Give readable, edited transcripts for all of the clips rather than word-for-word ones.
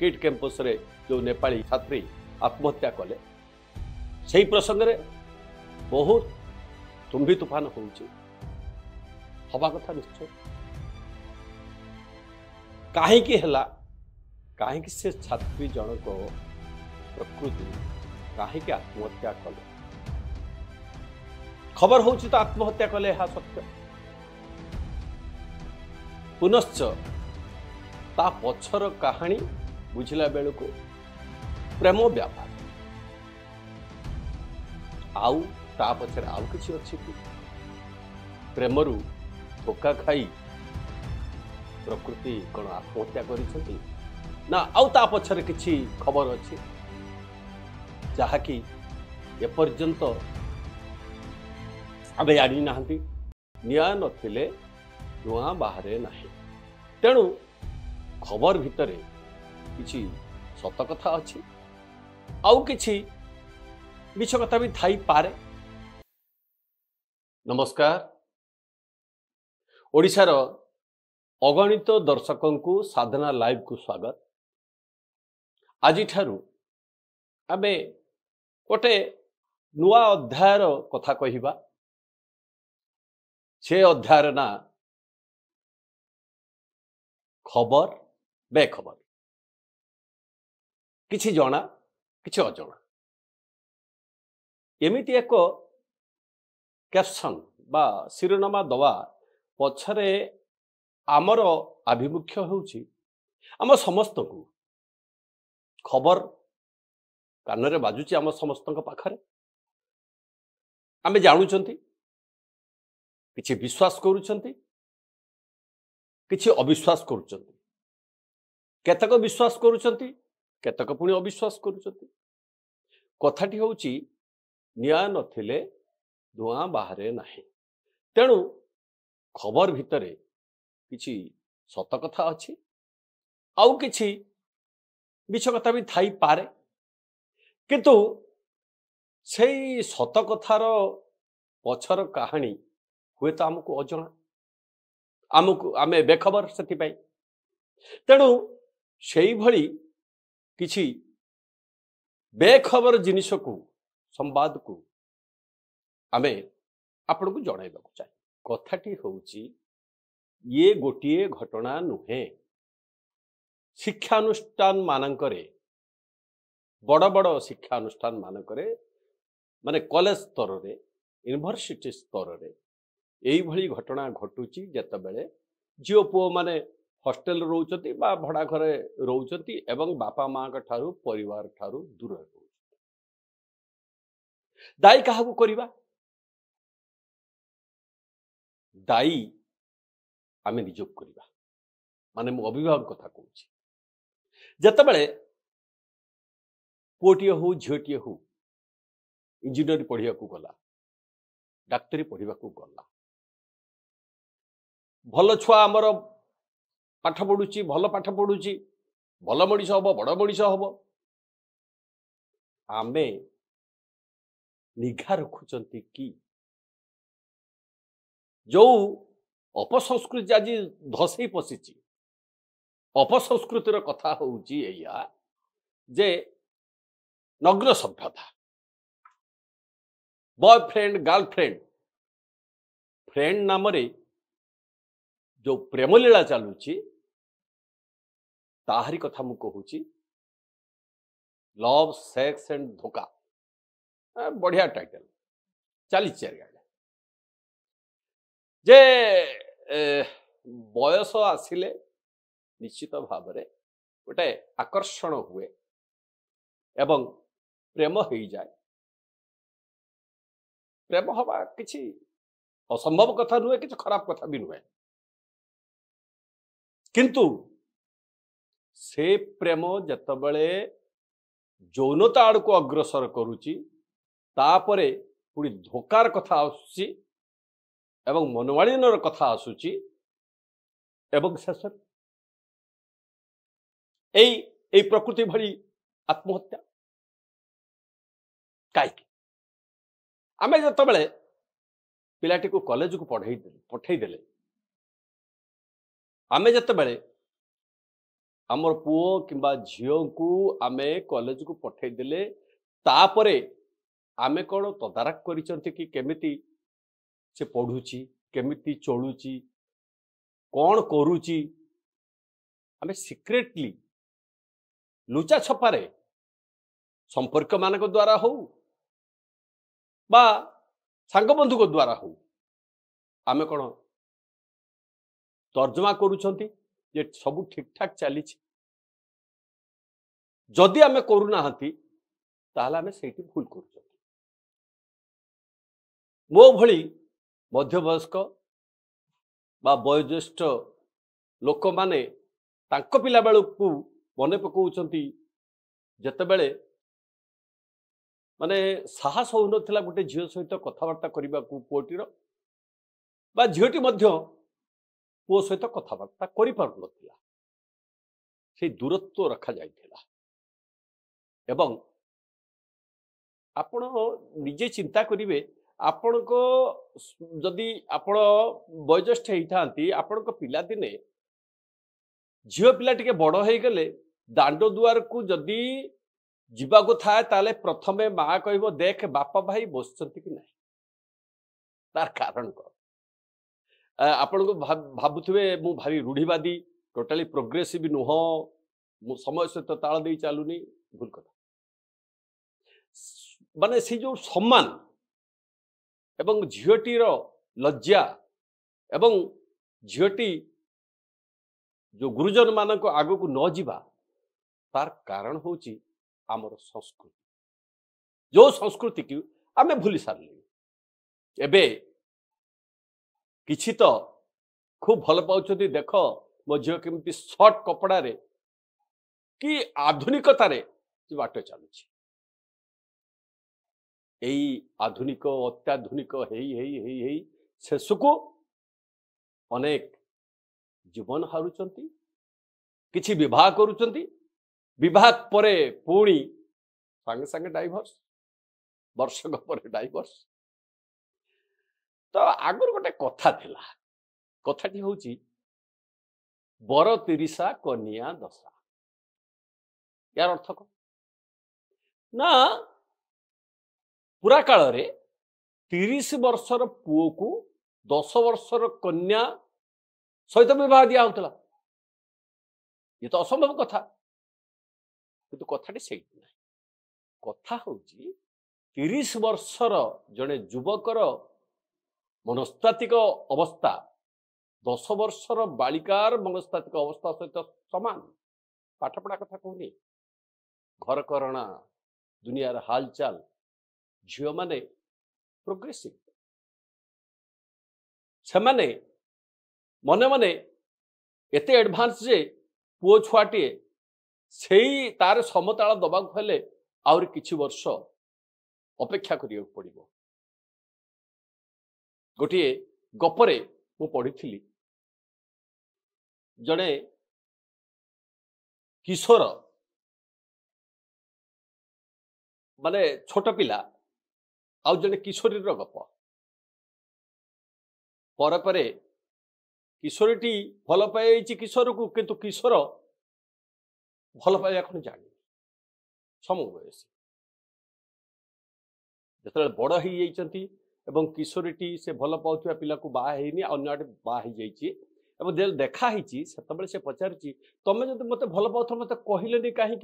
Kit campus रे जो नेपाली छात्री आत्महत्या कले से प्रसंग रे बहुत तुम्बी तूफान हवा कथा निश्चय कहीं से छात्री जनक प्रकृति कहीं आत्महत्या कले खबर हो तो आत्महत्या कले यह सत्य पुनश्च ता पछर कहानी बुझला बेलू प्रेम व्यापार आउ ता पछर आउ किछि अछि कि प्रेमरु धोखा खाई प्रकृति कौन आत्महत्या करिसेंती ना आउ ता पछर किछि खबर अछि जहाँकि एपर्यंत आबे जानी नाहंती निया नथिले धुआं बाहरे नाही तेणु खबर भितरे किछि सत कथा अछि आउ किछि मिछ कथा भी थाई पारे। नमस्कार ओडिशार अगणित दर्शकों को साधना लाइव को स्वागत। आज ठारू आमे गोटे नुआ अध्यायर कथा कहिबा से अध्यायर ना खबर बेखबर किछि जणा किछि अजणा एमिति एक कैप्शन बा शिरोनामा दवा पछरे आमर आभिमुख्य होउछि आम समस्त को खबर कानरे बाजुछि आम समस्त पाखरे आमे जानुचंती किछि विश्वास करूचंती किछि अविश्वास करूचंती केतक विश्वास करूचंती केतक पुणी अविश्वास करूचंती कथाटी होउछि निया नथिले धुआं बाहरे नाही तेणु खबर भितरे किछि सत कथा अछि आउ किछि मिछ कथा भी थाई पारे किंतु सेई सत कथार पछर कहानी हुए तो आमको अजणा आमको आमे बेखबर से तेणु से भली किछि बेखबर जिनिस को संवाद को आमे आपण को जणाइबा चाहे कथाटी होउछि ये गोटिए घटना नुहे शिक्षानुष्ठान मानकरे बड़ बड़ शिक्षानुष्ठान मानकरे माने कॉलेज स्तर रे यूनिवर्सिटी स्तर रे एई भली घटना घटुची जेतेबेले झियो पुओ माने हॉस्टेल रोचती बा भड़ा घरे रोचती एवं बापा माँ का ठारू परिवार ठारू दूर रोचती दायी काहाकू करिबा दायी आमे निजोग करिबा माने मो अभिभावक कथा कहूछि जेतेबेले पुओटिए हो झियोटिए हो इंजीनियर पढ़िया को गला डाक्तरी पढ़िया को गला भल छुआ आमर पाठ पढ़ुची भल पाठ पढ़ुची भल मनीष हम बड़ मनीष हम आमे निघा रखुचंती कि जो अपसंस्कृति आज धसई पशिची अपसंस्कृतिर कथा होउची एया जे नग्न सभ्यता बॉयफ्रेंड गर्लफ्रेंड फ्रेंड नाम रे जो प्रेम लीला चलुची ताहारी कथा मु कहूची लव सेक्स एंड धोखा बढ़िया टाइटल चली चारिआडे जे बयस आसिले निश्चित भाव में गोटे आकर्षण हुए एवं प्रेम हो जाए प्रेम हवा किसी असंभव कथा नुहे कि खराब कथा भी नुहे किंतु से प्रेम जतबले यौनता आड़ को अग्रसर करुची तापरे पुणी धोकार कथा आसुची एवं मनोवाणीनर कथा आसुची एवं शेष एई प्रकृति भली आत्महत्या कहीं आमे जतबले पिलाटी को कॉलेज को पठेदेले आमे जतबले आमर पुओ किंबा झील को आमे कॉलेज को पठे देले तापरे आमे कौन तदारख करिसंती कि केमिति से पढ़ुची केमिति चलुची कौन करुची आमे सिक्रेटली लुचा छपारे संपर्क मानक द्वारा हो बा सांग बंधु को द्वारा हो आमे कौन तर्जमा करुछंती जे सब ठीक ठाक चली जदि आमे करूना ताहले आमे सेठी भूल करूछंती मो भली मध्यवयस्क बा वयोज्येष्ठ लोक माने तांको पिला बेलू को मने पकाउछंती जेतेबेले माने साहस हो नथिला गोटे झियो सहित कथबार्ता करबा को पुओटीर बा झियोटी मध्य पुओ सहित कथबार्ता करि पारु नथिला से दूरत्व रखा जाइथिला एवं आपण निजे चिंता करिवे आपण को जदि आपण वयोज्येष्ठ होइथांती आपण को पिला दिने झियो पिला टिके बड़ हो गले दांड दुआर को जदि जीवा को थाए ताले प्रथमे माँ कहबो देख बापा भाई बसचंती कि नहीं तार कारण को आपण को भाबुथिबे मु भारी रूढ़िवादी टोटाली प्रोग्रेसिव नुह मु समय सहित ताल दे चालुनी भूल कथा माने से जो सम्मान एवं झियोटीर लज्जा एवं झियोटी जो गुरुजन मान को आग को न जीवा तार कारण होची आमर संस्कृति जो संस्कृति की आमे भूली सारे एबे किछि तो खूब भल पाउछथि देख मो झियो केमती शॉर्ट कपड़ा रे कि आधुनिकता रे बाट चलुछि एई आधुनिक अत्याधुनिक हेई शेष को अनेक जीवन हारुचंती किछि विवाह करुचंती विवाह परे पुणी संगे संगे डाइवर्स वर्षक पर डाइवर्स तो आगर गोटे कथा थिला कथाटी होची बर 30 कन्या 10 यार अर्थ को ना पूरा काल रे 30 वर्षर पुओ को 10 वर्षर कन्या सहित विवाह दिया होता ये तो असंभव कथा किंतु कथाटी से कथा होची 30 वर्षर जड़े युवकर मनस्तात्विक अवस्था 10 वर्षर बालिकार मनस्तात्विक अवस्था सहित समान पाठपढ़ा कथा कहूनी घर करणा दुनियार हालचाल झियो माने प्रोग्रेसिव से माने मने मने एते एडवांस जे पुओ छुआटे से तार समताल दबा हेले आउर किछि वर्ष अपेक्षा करिया पड़िबो गोटे गपरे मु पढ़ी जड़े किशोर माने छोट पिला आउ जड़े किशोरी गप पर परे किशोरीटी भल पाई किशोर को किंतु किशोर भल पाइबा कौन जानी सम बयस जो बड़ हो जाती एवं किशोरीटी से भल पाउथुवा पिला को बाहा हैनी अन्य बाहा हो जाइए देखा से पचारि तमें जब मत भल पाउथ मत कहले कहीं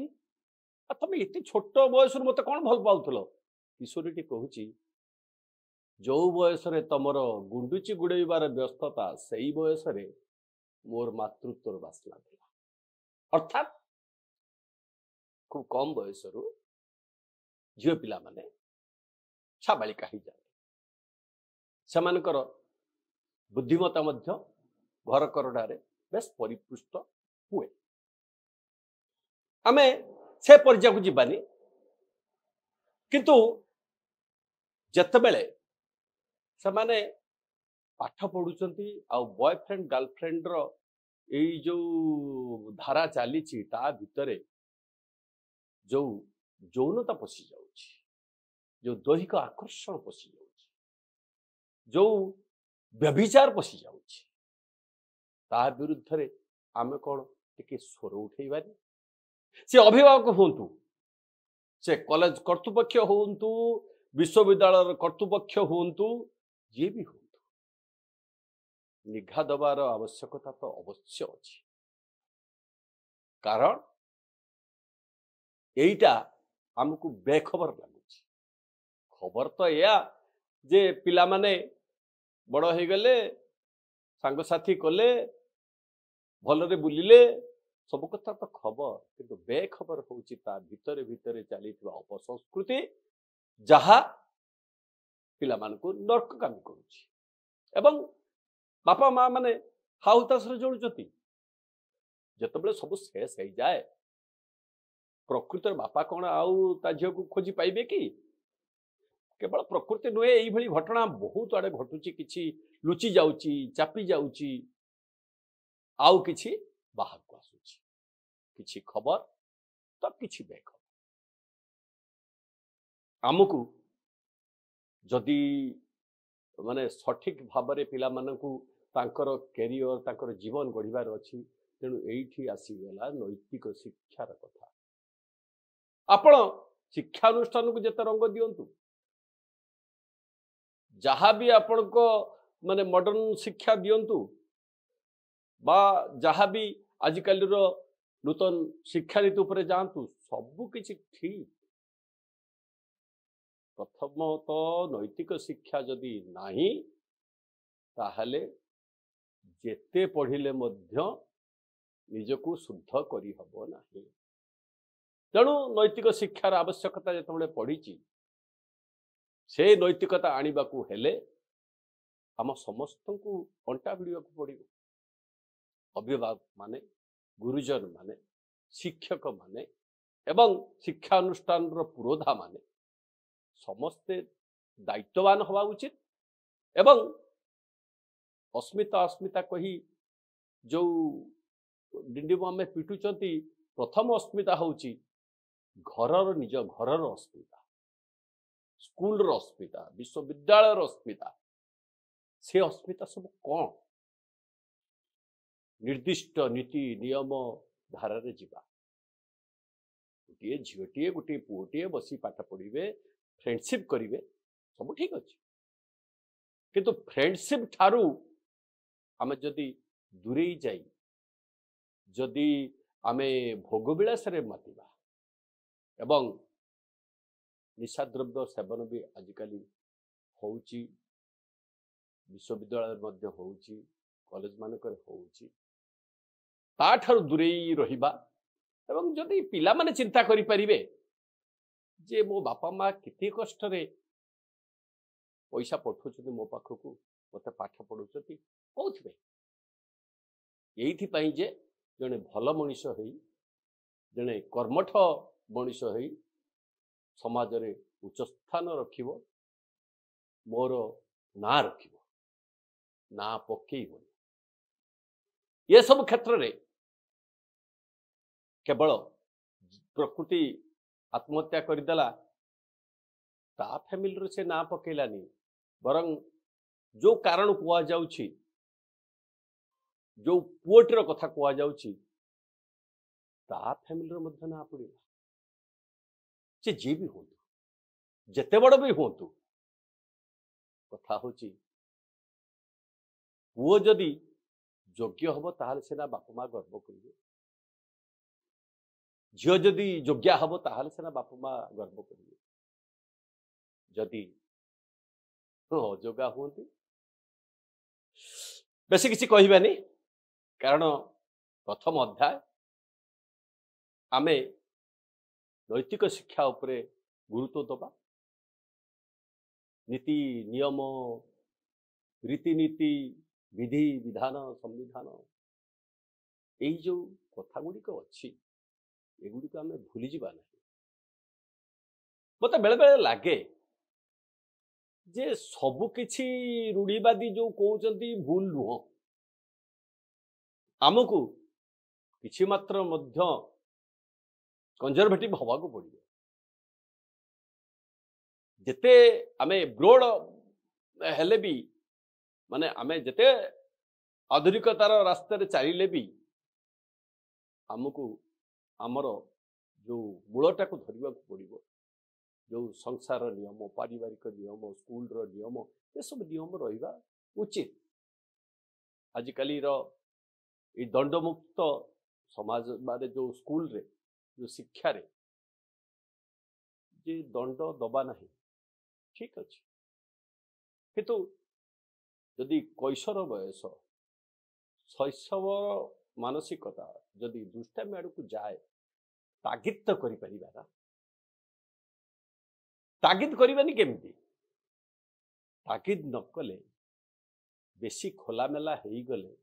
तुम ये छोट बयस मत कौन भल पाउल किशोरीटी कहूँ जो बयस तुमर गुंडुची गुड़ेबार व्यस्तता से ही बयस मोर मातृत्वर बासना था अर्थात खूब कम बयस झील पिला माने साबालिका ही जाए सेमानकर बुद्धिमता मध्य घर करडारे बेस परिपुष्ट हुए आमे से पर्याय को जीवानी किंतु जत्तबेले से माने पाठ पढ़ुचंती आ बॉयफ्रेंड गर्लफ्रेंड रो एई जो धारा चली ता भितरे जो यौनता पशि जाउछि जो दैहिक आकर्षण पशि जाउछि जो व्यभिचार पशि जाउछि ता विरुद्ध रे आमे कोन टिके स्वर उठेबानी से अभिभावक हुंतु से कॉलेज कर्तृपक्ष हुंतु विश्वविद्यालय कर्तृपक्ष हुंतु जी भी हुंतु निघा दबार आवश्यकता तो अवश्य अछि कारण एटा हमको बेखबर लगुच खबर तो या जे पिला माने बड़ हो गले सांगसाथी कले भलरे बुलिले सब कथा तो खबर किंतु बेखबर होची ता भितरे भितरे चली अपसंस्कृति जहा पिला मान को नर्कगामी करुची एवं बापा माँ माने हाउतास जोड़ुचती जिते सब शेष हो जाए प्रकृत बापा कौन आउ ता झील को खोजी पाइबे कि केवल प्रकृति नुहे यही घटना बहुत आड़े घटुची किछि लुचि जाउची चापी जाउची आउ किछि बाहर को आसुची किछि खबर तो किछि बेखबर आमको जदि माने सठिक भाव में पिला मानकु तांकर कैरियर तांकर जीवन गढ़िबार अछि तेणु एठी आसीगला नैतिक शिक्षार कथा आपण शिक्षानुष्ठान को जेते रंग दियंतु जहाँ भी आपण को माने मॉडर्न शिक्षा दियंतु बा जहाँ भी आजिकल नूतन शिक्षा नीति उपरे जातु सबु किछि ठीक प्रथम तो नैतिक शिक्षा जदि नाही ताहले जेते पढ़िले मध्य निजको शुद्ध करी हबो नाही तेणु नैतिक शिक्षार आवश्यकता जेतबेले पढ़ी से नैतिकता आनिबाकू हेले आम समस्त को अंटा भिड़ा पड़ो अभिभावक माने गुरुजन माने शिक्षक माने एवं शिक्षानुष्ठान पुरोधा माने समस्ते दायित्ववान हवा उचित एवं अस्मिता अस्मिता कही जो डिंडिम आम पिटुचंती प्रथम अस्मिता होची घरर निज घरर अस्मिता स्कूल अस्मिता विश्वविद्यालय अस्मिता से अस्मिता सब कौन निर्दिष्ट नीति नियम धारा रे जीवा गोटे झीटे गोटे पुओटे बसी पाठ पढ़े फ्रेंडशिप करेंगे सब ठीक अच्छे किंतु फ्रेंडशिप ठारू आम जदि दूरे जाई जदि आमे भोगविलास मातिबा एवं निशा द्रव्य सेवन भी आजिकल होउची विश्वविद्यालय मध्य होउची कॉलेज मानकर होउची ताठार दूरे रहिबा एवं जदि पिला माने चिंता करि परिबे जे मो बापा माँ केते कष्ट रे पैसा पठौछथि मो पाखकू मते पाठ पढ़ौछथि कोउथिबे एइथि पई जे जने भल मनुष्य होई जने कर्मठ मनुष्य होई समाज रे उच्च स्थान रखिबो मोर ना रखिबो ना पकेइबो ये सब क्षेत्र रे केवल प्रकृति आत्महत्या करदेला ता फैमिली रे से ना पकेलानी बरं जो कारण कुआ जाउछि जो पुओटर कथा कुआ जाउछि ता फैमिली रे मध्य ना पड़िला से जी भी हो जेते बड़ भी हो कथा होची पुओ जदि योग्य हम ताहले सेना बापा माँ गर्व करेंगे झील जदि योग्या हम ताहले सेना बापा माँ गर्व करेंगे जदि अयोग्या हूँ बेसी किसी कहबानी कारण प्रथम अध्याय आमे नैतिक शिक्षा उपरे गुरुत्व दबा नीति नियम रीतिनीति विधि विधान संविधान यही जो कथा गुड़िक अच्छी एगुड़िक आम भूली जावा ना मत बेले बेले लगे जे सबु किछि रूढ़ीवादी जो कहते भूल नुह आमको किछि मात्र मध्य कंजरभेटिव हवा को पड़ो जेते आमे ब्रोड हेले भी माने आमे जेते आधुनिकतार रास्ते चलिले भी आमको आमर जो मूलटा को धरवा पड़ो जो संसार नियम पारिवारिक नियम स्कूल नियम ये सब नियम रहा उचित आजिकल दंडमुक्त समाज माने जो स्कूल रे जो शिक्षा रे जे दंड दबा नहीं ठीक अच्छे किंतु जदि कैशोर बयस शैशव मानसिकता जदि दुष्टामी आड़ को जाए तागिद तो कर तागिद करवानी केमती तागिद न कले बेसी खोलामेला हो गले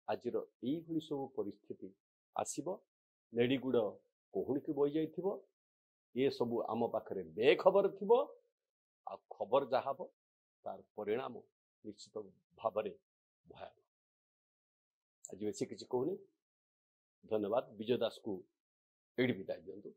आज ये सब परिस्थिति आसब नेड़ीगुड़ कोहुणी की बही जाइथिबो ये सब आम पाखरे बेखबर थी आ खबर जहाँ हम तार परिणाम निश्चित भाव भयानक आज बेसी किसी कहूनी धन्यवाद विजय दास को एडी विदाय दिंतु।